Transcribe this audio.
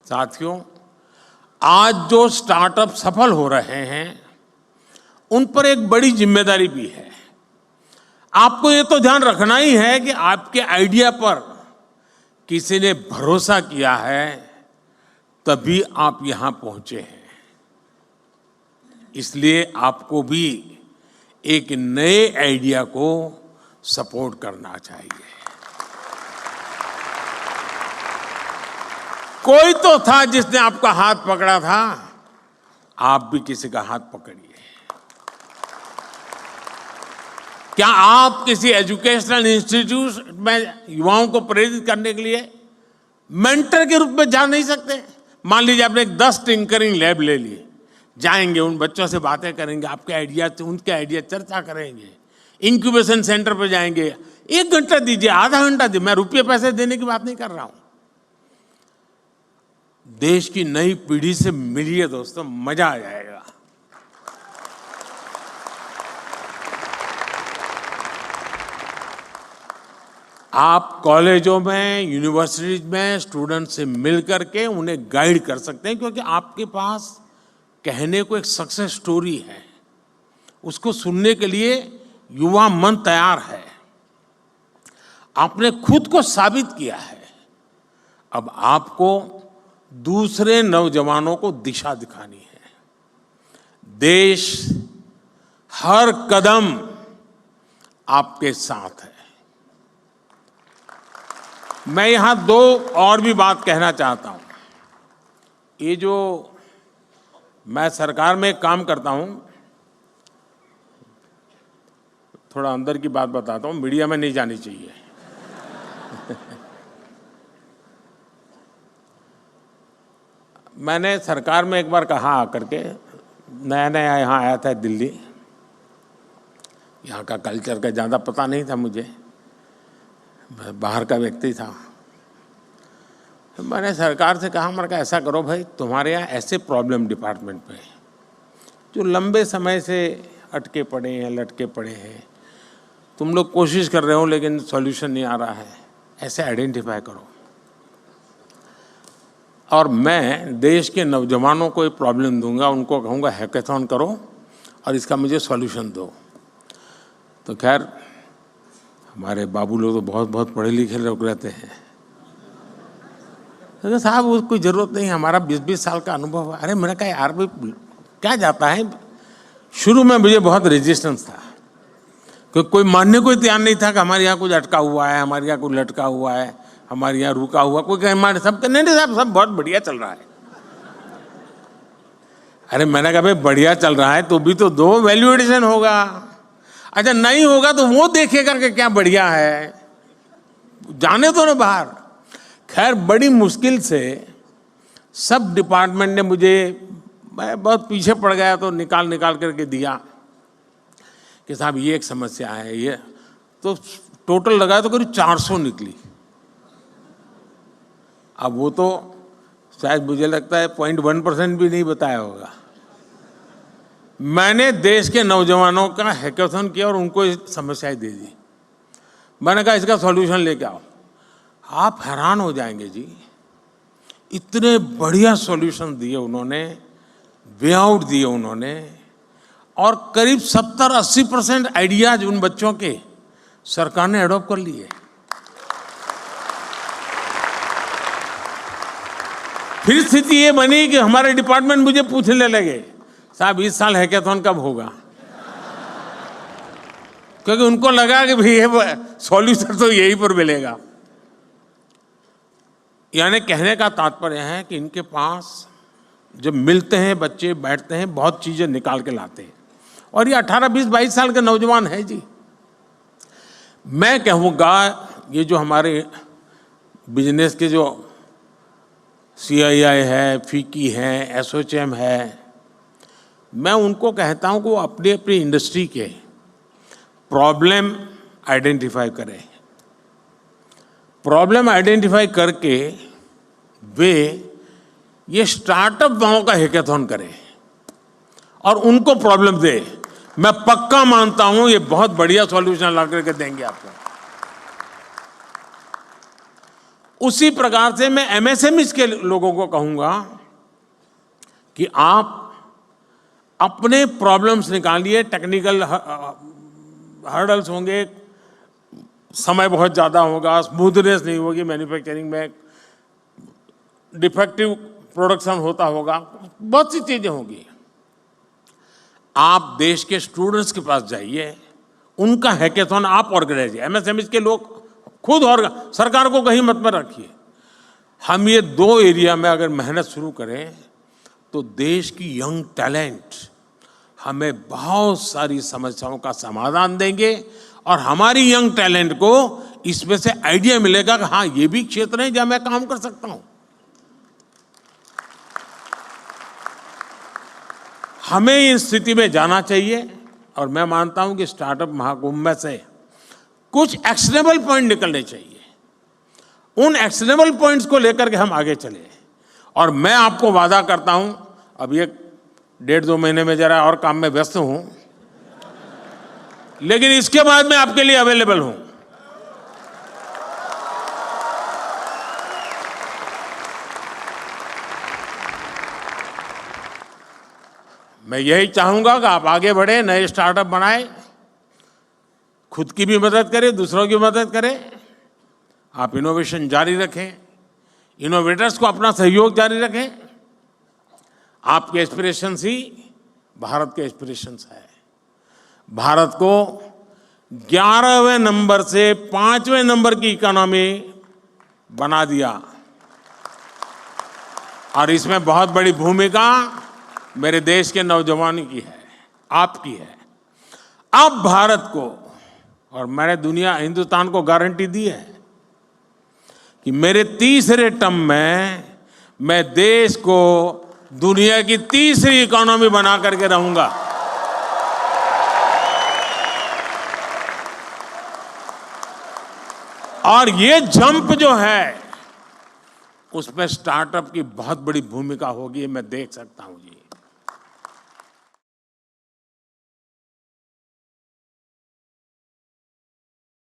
साथियों, आज जो स्टार्टअप सफल हो रहे हैं उन पर एक बड़ी जिम्मेदारी भी है। आपको ये तो ध्यान रखना ही है कि आपके आइडिया पर किसी ने भरोसा किया है, तभी आप यहां पहुंचे हैं। इसलिए आपको भी एक नए आइडिया को सपोर्ट करना चाहिए। कोई तो था जिसने आपका हाथ पकड़ा था, आप भी किसी का हाथ पकड़िए। क्या आप किसी एजुकेशनल इंस्टीट्यूट में युवाओं को प्रेरित करने के लिए मेंटर के रूप में जा नहीं सकते? मान लीजिए आपने 10 टिंकरिंग लैब ले लिए, जाएंगे उन बच्चों से बातें करेंगे, आपके आइडिया उनके आइडिया चर्चा करेंगे, इंक्यूबेशन सेंटर पर जाएंगे, 1 घंटा दीजिए, आधा घंटा दीजिए, मैं रुपये पैसे देने की बात नहीं कर रहा हूं। देश की नई पीढ़ी से मिलिए दोस्तों, मजा आ जाएगा। आप कॉलेजों में, यूनिवर्सिटीज में स्टूडेंट से मिल करके उन्हें गाइड कर सकते हैं, क्योंकि आपके पास कहने को एक सक्सेस स्टोरी है, उसको सुनने के लिए युवा मन तैयार है। आपने खुद को साबित किया है, अब आपको दूसरे नौजवानों को दिशा दिखानी है। देश हर कदम आपके साथ है। मैं यहां 2 और भी बात कहना चाहता हूं। ये जो मैं सरकार में काम करता हूं, थोड़ा अंदर की बात बताता हूं, मीडिया में नहीं जानी चाहिए। मैंने सरकार में एक बार कहा आकर के, नया नया यहाँ आया था दिल्ली, यहाँ का कल्चर का ज़्यादा पता नहीं था मुझे, मैं बाहर का व्यक्ति था। तो मैंने सरकार से कहा, मैंने कहा ऐसा करो भाई, तुम्हारे यहाँ ऐसे प्रॉब्लम डिपार्टमेंट में जो लंबे समय से अटके पड़े हैं, लटके पड़े हैं, तुम लोग कोशिश कर रहे हो लेकिन सॉल्यूशन नहीं आ रहा है, ऐसे आइडेंटिफाई करो और मैं देश के नौजवानों को ये प्रॉब्लम दूंगा, उनको कहूँगा हैकेथॉन करो और इसका मुझे सॉल्यूशन दो। तो खैर हमारे बाबू लोग तो बहुत बहुत पढ़े लिखे लोग रहते हैं, तो साहब उसको कोई ज़रूरत नहीं, हमारा 20-20 साल का अनुभव है। अरे मैंने कहा यार भाई क्या जाता है। शुरू में मुझे बहुत रेजिस्टेंस था, क्योंकि कोई मानने को तैयार नहीं था कि हमारे यहाँ कुछ अटका हुआ है, हमारे यहाँ कुछ लटका हुआ है, हमारे यहाँ रुका हुआ, कोई कहे हमारे सब नहीं साहब सब बहुत बढ़िया चल रहा है। अरे मैंने कहा भाई बढ़िया चल रहा है तो भी तो दो, वैल्यू एडिशन होगा। अच्छा नहीं होगा तो वो देखेगा कि क्या बढ़िया है, जाने दो ना बाहर। खैर बड़ी मुश्किल से सब डिपार्टमेंट ने मुझे, मैं बहुत पीछे पड़ गया तो निकाल करके दिया कि साहब ये एक समस्या है, ये तो टोटल लगाया तो करीब 400 निकली। अब वो तो शायद मुझे लगता है 0.1% भी नहीं बताया होगा। मैंने देश के नौजवानों का हैकेथॉन किया और उनको समस्याएं दे दी। मैंने कहा इसका सॉल्यूशन लेके आओ। आप हैरान हो जाएंगे जी, इतने बढ़िया सॉल्यूशन दिए उन्होंने, वे आउट दिए उन्होंने, और करीब 70-80% आइडियाज उन बच्चों के सरकार ने अडॉप्ट कर लिए। फिर स्थिति ये बनी कि हमारे डिपार्टमेंट मुझे पूछने लगे, साहब इस साल हैकेथॉन कब होगा, क्योंकि उनको लगा कि भाई ये सॉल्यूशन तो यहीं पर मिलेगा। यानी कहने का तात्पर्य है कि इनके पास जब मिलते हैं बच्चे, बैठते हैं, बहुत चीजें निकाल के लाते हैं। और ये 18, 20, 22 साल के नौजवान है जी। मैं कहूँगा ये जो हमारे बिजनेस के जो CII है, FICCI है, ASSOCHAM है, मैं उनको कहता हूँ कि वो अपनी अपनी इंडस्ट्री के प्रॉब्लम आइडेंटिफाई करें। प्रॉब्लम आइडेंटिफाई करके वे ये स्टार्टअप वालों का हैकेथॉन करें और उनको प्रॉब्लम दे। मैं पक्का मानता हूं ये बहुत बढ़िया सॉल्यूशन ला करके देंगे आपको। उसी प्रकार से मैं एमएसएमई के लोगों को कहूंगा कि आप अपने प्रॉब्लम्स निकालिए। टेक्निकल हर्डल्स होंगे, समय बहुत ज़्यादा होगा, स्मूथनेस नहीं होगी मैन्युफैक्चरिंग में, डिफेक्टिव प्रोडक्शन होता होगा, बहुत सी चीज़ें होंगी। आप देश के स्टूडेंट्स के पास जाइए, उनका हैकेथॉन आप ऑर्गेनाइज, एमएसएमई के लोग खुद, और सरकार को कहीं मत में रखिए। हम ये 2 एरिया में अगर मेहनत शुरू करें तो देश की यंग टैलेंट हमें बहुत सारी समस्याओं का समाधान देंगे, और हमारी यंग टैलेंट को इसमें से आइडिया मिलेगा कि हाँ, ये भी क्षेत्र है जहां मैं काम कर सकता हूं। हमें इस स्थिति में जाना चाहिए, और मैं मानता हूं कि स्टार्टअप महाकुंभ में से कुछ एक्शनेबल पॉइंट निकलने चाहिए। उन एक्शनेबल पॉइंट्स को लेकर के हम आगे चले। और मैं आपको वादा करता हूं, अब ये 1.5-2 महीने में जरा और काम में व्यस्त हूं, लेकिन इसके बाद मैं आपके लिए अवेलेबल हूं। मैं यही चाहूंगा कि आप आगे बढ़े, नए स्टार्टअप बनाएं, खुद की भी मदद करें, दूसरों की मदद करें। आप इनोवेशन जारी रखें, इनोवेटर्स को अपना सहयोग जारी रखें। आपके एस्पिरेशंस ही भारत के एस्पिरेशंस है। भारत को 11वें नंबर से 5वें नंबर की इकोनॉमी बना दिया, और इसमें बहुत बड़ी भूमिका मेरे देश के नौजवानों की है, आपकी है। अब भारत को, और मैंने हिंदुस्तान को गारंटी दी है कि मेरे तीसरे टर्म में मैं देश को दुनिया की तीसरी इकोनॉमी बना करके रहूंगा। और ये जंप जो है, उसमें स्टार्टअप की बहुत बड़ी भूमिका होगी, मैं देख सकता हूं जी।